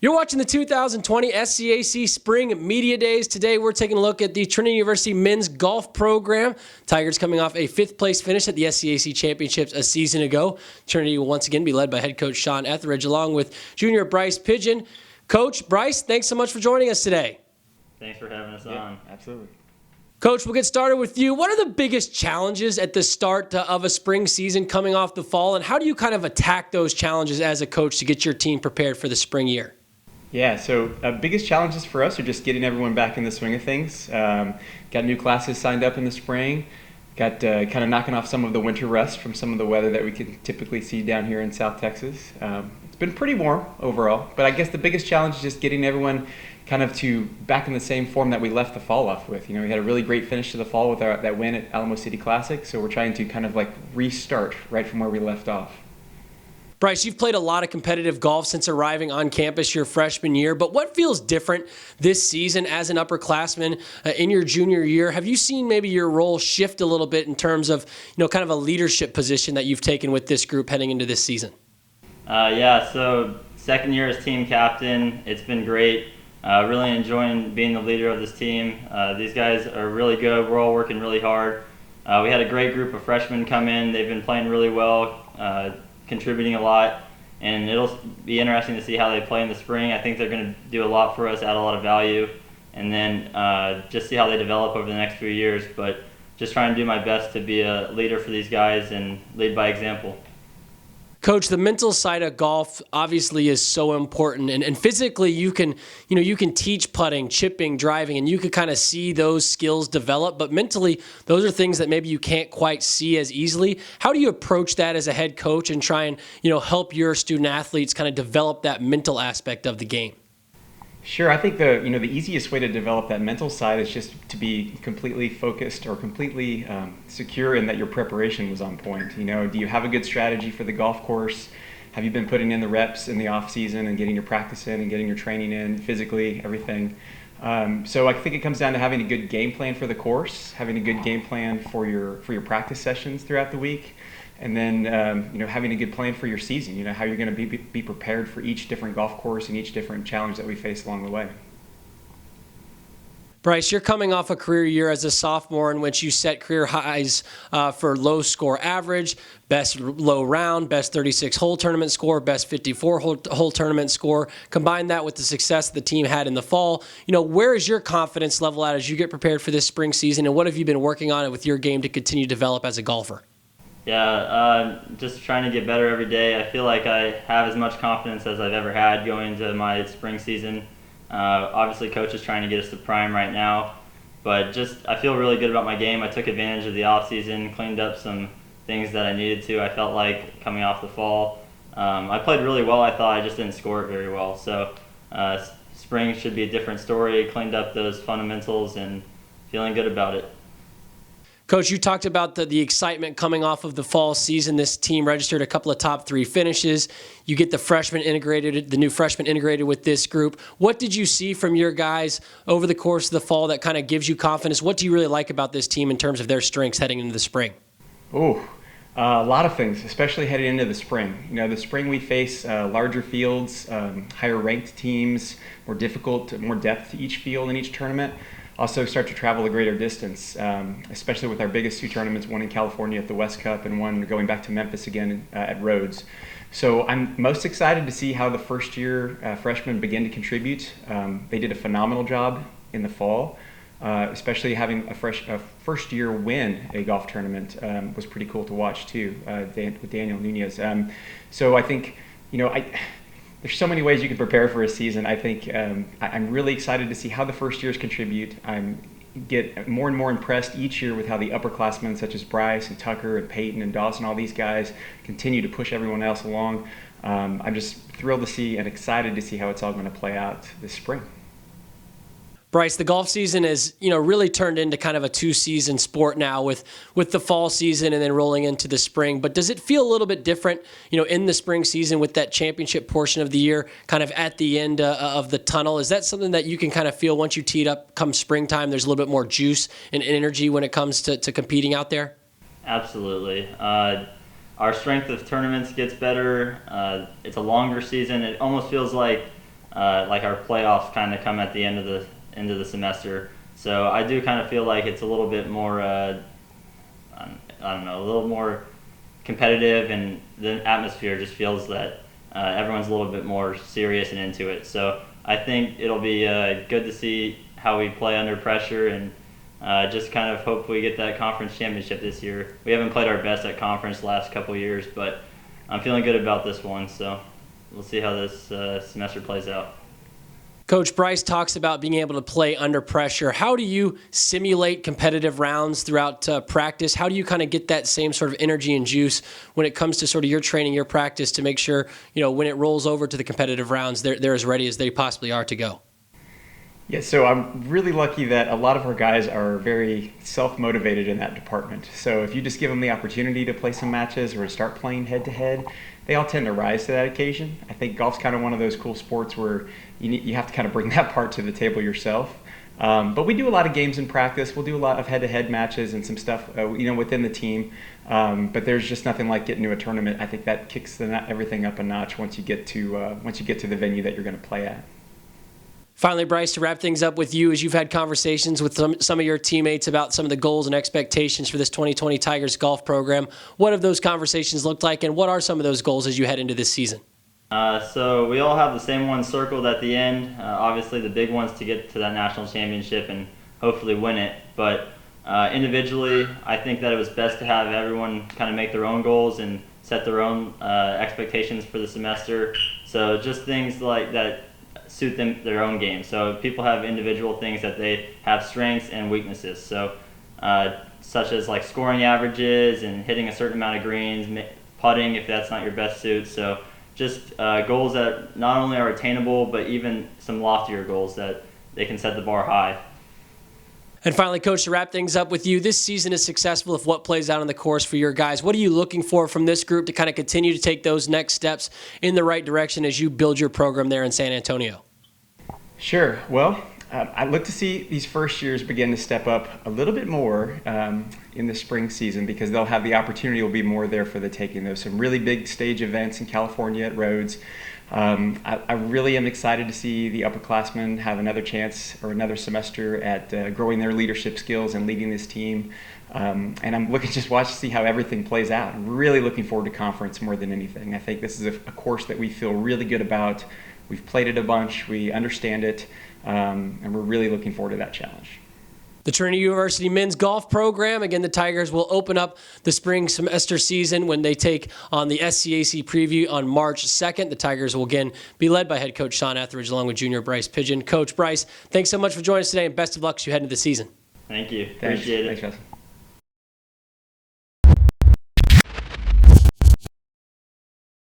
You're watching the 2020 SCAC Spring Media Days. Today we're taking a look at the Trinity University men's golf program. Tigers coming off a 5th place finish at the SCAC Championships a season ago. Trinity will once again be led by head coach Sean Etheredge along with junior Bryce Pidgeon. Coach Bryce, thanks so much for joining us today. Thanks for having us on. Absolutely. Coach, we'll get started with you. What are the biggest challenges at the start of a spring season coming off the fall, and how do you kind of attack those challenges as a coach to get your team prepared for the spring year? Yeah, so biggest challenges for us are just getting everyone back in the swing of things. Got new classes signed up in the spring. Got kind of knocking off some of the winter rust from some of the weather that we can typically see down here in South Texas. It's been pretty warm overall, but I guess the biggest challenge is just getting everyone kind of to back in the same form that we left the fall off with. You know, we had a really great finish to the fall with that win at Alamo City Classic, so we're trying to kind of like restart right from where we left off. Bryce, you've played a lot of competitive golf since arriving on campus your freshman year, but what feels different this season as an upperclassman in your junior year? Have you seen maybe your role shift a little bit in terms of, kind of a leadership position that you've taken with this group heading into this season? So second year as team captain, it's been great. Really enjoying being the leader of this team. These guys are really good. We're all working really hard. We had a great group of freshmen come in. They've been playing really well. Contributing a lot, and it'll be interesting to see how they play in the spring. I think they're going to do a lot for us, add a lot of value, and then just see how they develop over the next few years. But just trying to do my best to be a leader for these guys and lead by example. Coach, the mental side of golf obviously is so important, and physically you can teach putting, chipping, driving, and you can kind of see those skills develop, but mentally those are things that maybe you can't quite see as easily. How do you approach that as a head coach and try and help your student athletes kind of develop that mental aspect of the game? Sure, I think the easiest way to develop that mental side is just to be completely focused or completely secure in that your preparation was on point. Do you have a good strategy for the golf course? Have you been putting in the reps in the off season and getting your practice in and getting your training in physically, everything? So I think it comes down to having a good game plan for the course, having a good game plan for your practice sessions throughout the week, and then having a good plan for your season. How you're going to be prepared for each different golf course and each different challenge that we face along the way. Bryce, you're coming off a career year as a sophomore in which you set career highs for low score average, best low round, best 36-hole tournament score, best 54-hole tournament score. Combine that with the success the team had in the fall. Where is your confidence level at as you get prepared for this spring season, and what have you been working on with your game to continue to develop as a golfer? Just trying to get better every day. I feel like I have as much confidence as I've ever had going into my spring season. Obviously, coach is trying to get us to prime right now, but I feel really good about my game. I took advantage of the off season, cleaned up some things that I needed to. I felt like coming off the fall, I played really well. I thought I just didn't score it very well. So spring should be a different story. Cleaned up those fundamentals and feeling good about it. Coach, you talked about the excitement coming off of the fall season. This team registered a couple of top 3 finishes. You get the new freshman integrated with this group. What did you see from your guys over the course of the fall that kind of gives you confidence? What do you really like about this team in terms of their strengths heading into the spring? A lot of things, especially heading into the spring. The spring we face larger fields, higher ranked teams, more depth to each field in each tournament. Also start to travel a greater distance, especially with our biggest 2 tournaments, one in California at the West Cup and one going back to Memphis again at Rhodes. So I'm most excited to see how the first-year freshmen begin to contribute. They did a phenomenal job in the fall, especially having a first-year win a golf tournament was pretty cool to watch too, with Daniel Nunez. So I think, there's so many ways you can prepare for a season. I think I'm really excited to see how the first years contribute. I get more and more impressed each year with how the upperclassmen such as Bryce and Tucker and Peyton and Dawson, all these guys, continue to push everyone else along. I'm just thrilled to see and excited to see how it's all going to play out this spring. Bryce, the golf season is, really turned into kind of a 2-season sport now with the fall season and then rolling into the spring. But does it feel a little bit different, in the spring season with that championship portion of the year kind of at the end of the tunnel? Is that something that you can kind of feel once you tee it up come springtime, there's a little bit more juice and energy when it comes to competing out there? Absolutely. Our strength of tournaments gets better. It's a longer season. It almost feels like like our playoffs kind of come at the end of the semester. So I do kind of feel like it's a little bit more, I don't know, a little more competitive, and the atmosphere just feels that everyone's a little bit more serious and into it. So I think it'll be good to see how we play under pressure, and just kind of hope we get that conference championship this year. We haven't played our best at conference the last couple of years, but I'm feeling good about this one. So we'll see how this semester plays out. Coach, Bryce talks about being able to play under pressure. How do you simulate competitive rounds throughout practice? How do you kind of get that same sort of energy and juice when it comes to sort of your training, your practice, to make sure, when it rolls over to the competitive rounds, they're as ready as they possibly are to go? Yeah, so I'm really lucky that a lot of our guys are very self-motivated in that department. So if you just give them the opportunity to play some matches or to start playing head-to-head, they all tend to rise to that occasion. I think golf's kind of one of those cool sports where you have to kind of bring that part to the table yourself. But we do a lot of games in practice. We'll do a lot of head-to-head matches and some stuff, within the team. But there's just nothing like getting to a tournament. I think that kicks everything up a notch once you get to the venue that you're going to play at. Finally, Bryce, to wrap things up with you, as you've had conversations with some of your teammates about some of the goals and expectations for this 2020 Tigers golf program, what have those conversations looked like, and what are some of those goals as you head into this season? So we all have the same one circled at the end. Obviously, the big one's to get to that national championship and hopefully win it. But individually, I think that it was best to have everyone kind of make their own goals and set their own expectations for the semester. So just things like that suit their own game. So people have individual things that they have strengths and weaknesses. So such as like scoring averages and hitting a certain amount of greens, putting if that's not your best suit. So just goals that not only are attainable, but even some loftier goals that they can set the bar high. And finally, Coach, to wrap things up with you, this season is successful if what plays out on the course for your guys. What are you looking for from this group to kind of continue to take those next steps in the right direction as you build your program there in San Antonio? Sure. Well, I'd look to see these first years begin to step up a little bit more in the spring season, because they'll have the opportunity, will be more there for the taking. There's some really big stage events in California at Rhodes. I really am excited to see the upperclassmen have another chance or another semester at growing their leadership skills and leading this team. And I'm looking to watch to see how everything plays out. I'm really looking forward to conference more than anything. I think this is a course that we feel really good about. We've played it a bunch, we understand it, and we're really looking forward to that challenge. The Trinity University men's golf program. Again, the Tigers will open up the spring semester season when they take on the SCAC preview on March 2nd. The Tigers will again be led by head coach Sean Etheredge along with junior Bryce Pidgeon. Coach Bryce, thanks so much for joining us today, and best of luck as you head into the season. Thank you. Appreciate it. Thanks, Russell.